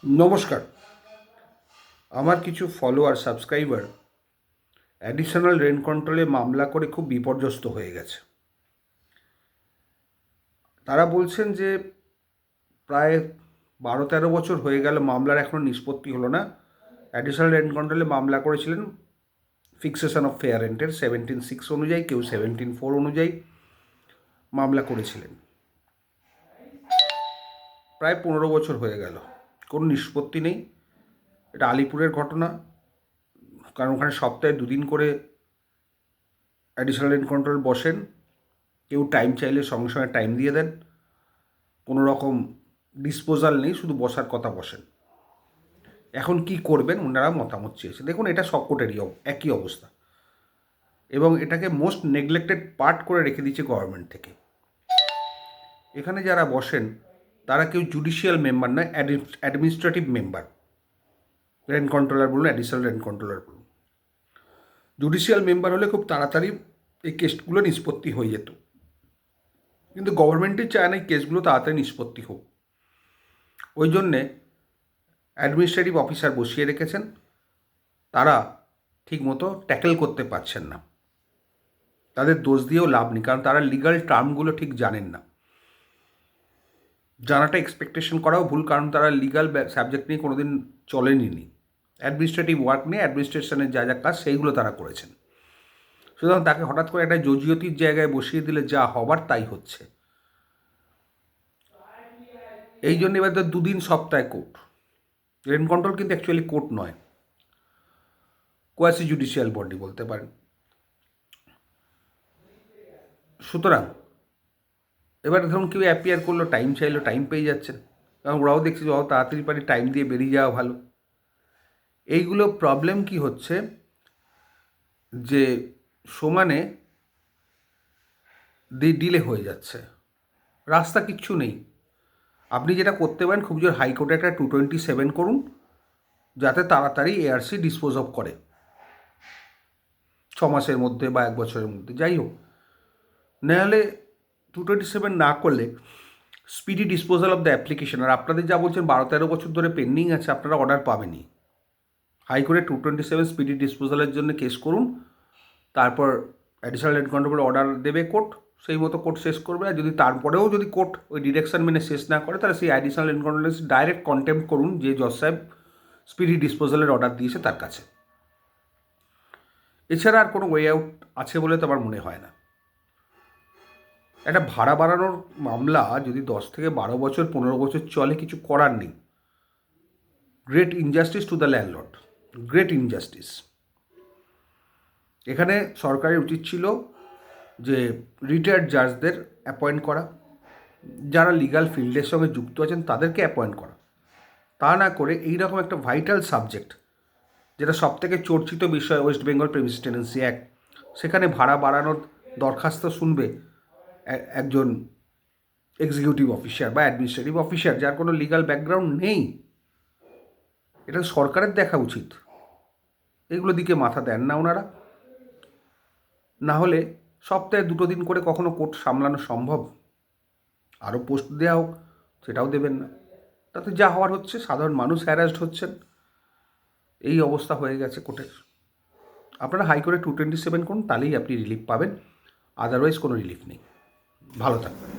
নমস্কার। আমার কিছু ফলোয়ার সাবস্ক্রাইবার অ্যাডিশনাল রেন্ট কন্ট্রোলে মামলা করে খুব বিপর্যস্ত হয়ে গেছে। তারা বলছেন যে প্রায় 12-13 বছর হয়ে গেল মামলার এখনও নিষ্পত্তি হলো না। অ্যাডিশনাল রেন্ট কন্ট্রোলে মামলা করেছিলেন ফিক্সেশন অফ ফেয়ার রেন্টের 17(6) অনুযায়ী, কেউ 17(4) অনুযায়ী মামলা করেছিলেন। প্রায় 15 বছর হয়ে গেল, কোনো নিষ্পত্তি নেই। এটা আলিপুরের ঘটনা, কারণ ওখানে সপ্তাহে 2 দিন করে অ্যাডিশনাল রেন্ট কন্ট্রোল বসেন। কেউ টাইম চাইলে সঙ্গে সঙ্গে টাইম দিয়ে দেন, কোনো রকম ডিসপোজাল নেই, শুধু বসার কথা বসেন। এখন কি করবেন ওনারা মতামত চেয়েছে। দেখুন, এটা সবকটেরই একই অবস্থা, এবং এটাকে মোস্ট নেগলেক্টেড পার্ট করে রেখে দিচ্ছে গভর্নমেন্ট থেকে। এখানে যারা বসেন তারা কেউ জুডিশিয়াল মেম্বার নয়, অ্যাডমিনিস্ট্রেটিভ মেম্বার। রেন্ট কন্ট্রোলার বলুন, অ্যাডিশনাল রেন্ট কন্ট্রোলার বলুন। জুডিশিয়াল মেম্বার হলে খুব তাড়াতাড়ি এই কেসগুলো নিষ্পত্তি হয়ে যেত, কিন্তু গভর্নমেন্টই চায় না এই কেসগুলো তাড়াতাড়ি নিষ্পত্তি হোক। ওই জন্যে অ্যাডমিনিস্ট্রেটিভ অফিসার বসিয়ে রেখেছেন, তারা ঠিকমতো ট্যাকেল করতে পারছেন না। তাদের দোষ দিয়েও লাভ নেই, কারণ তারা লিগাল টার্মগুলো ঠিক জানেন না। জানাটা এক্সপেকটেশন করাও ভুল, কারণ তারা লিগাল সাবজেক্ট নিয়ে কোনোদিন চলেনি। অ্যাডমিনিস্ট্রেটিভ ওয়ার্ক নিয়ে অ্যাডমিনিস্ট্রেশনের যা যা কাজ সেইগুলো তারা করেছেন। সুতরাং তাকে হঠাৎ করে একটা জজিয়তির জায়গায় বসিয়ে দিলে যা হবার তাই হচ্ছে। এই জন্য এবার তো 2 দিন সপ্তাহে কোর্ট। রেন্ট কন্ট্রোল কিন্তু অ্যাকচুয়ালি কোর্ট নয়, কোয়াসি জুডিশিয়াল বডি বলতে পারেন। সুতরাং এবার ধরুন কেউ অ্যাপিয়ার করলো, টাইম চাইলো, টাইম পেয়ে যাচ্ছেন, কারণ ওরাও দেখছে যে তাড়াতাড়ি পারি টাইম দিয়ে বেরিয়ে যাওয়া ভালো। এইগুলো প্রবলেম কি হচ্ছে যে সমানে ডিলে হয়ে যাচ্ছে, রাস্তা কিচ্ছু নেই। আপনি যেটা করতে পারেন, খুব জোর হাইকোর্টে একটা 227 করুন, যাতে তাড়াতাড়ি এআরসি ডিসপোজ অফ করে 6 মাসের মধ্যে বা 1 বছরের মধ্যে, যাই হোক। নাহলে 227 না করলে speedy disposal of the application. আর আপনাদের যা বলছেন 12-13 বছর ধরে পেন্ডিং আছে, আপনারা অর্ডার পাবেনই। হাইকোর্টে 227 স্পিডি ডিসপোজালের জন্য কেস করুন, তারপর অ্যাডিশনাল রেন্ট কন্ট্রোল অর্ডার দেবে কোর্ট, সেই মতো কোর্ট শেষ করবে। আর যদি তারপরেও যদি কোর্ট ওই ডিরেকশন মেনে শেষ না করে, তাহলে সেই additional rent control direct contempt করুন যে জজ সাহেব স্পিডি ডিসপোজালের অর্ডার দিয়েছে তার কাছে। এছাড়া আর কোনো ওয়ে আউট আছে বলে তো আমার মনে হয় না। একটা ভাড়া বাড়ানোর মামলা যদি 10 থেকে 12 বছর 15 বছর চলে, কিছু করার নেই। Great injustice to the landlord, great injustice. এখানে সরকারের উচিত ছিল যে রিটায়ার্ড জাজদের অ্যাপয়েন্ট করা, যারা লিগাল ফিল্ডের সঙ্গে যুক্ত আছেন তাদেরকে অ্যাপয়েন্ট করা। তা না করে এইরকম একটা ভাইটাল সাবজেক্ট, যেটা সবথেকে চর্চিত বিষয়, West Bengal premise tenancy act, সেখানে ভাড়া বাড়ানোর দরখাস্ত শুনবে একজন এক্সিকিউটিভ অফিসার বা অ্যাডমিনিস্ট্রেটিভ অফিসার, যার কোনো লিগাল ব্যাকগ্রাউন্ড নেই। এটা সরকারের দেখা উচিত। এগুলো দিকে মাথা দেন না ওনারা। না হলে সপ্তাহে 2 দিন করে কখনো কোর্ট সামলানো সম্ভব? আরও পোস্ট দেওয়া হোক, সেটাও দেবেন না। তাতে যা হওয়ার হচ্ছে, সাধারণ মানুষ হ্যারাসড হচ্ছেন। এই অবস্থা হয়ে গেছে কোর্টের। আপনারা হাইকোর্টে 227 করুন, তাহলেই আপনি রিলিফ পাবেন, আদারওয়াইজ কোনো রিলিফ নেই। ভালো থাকবেন।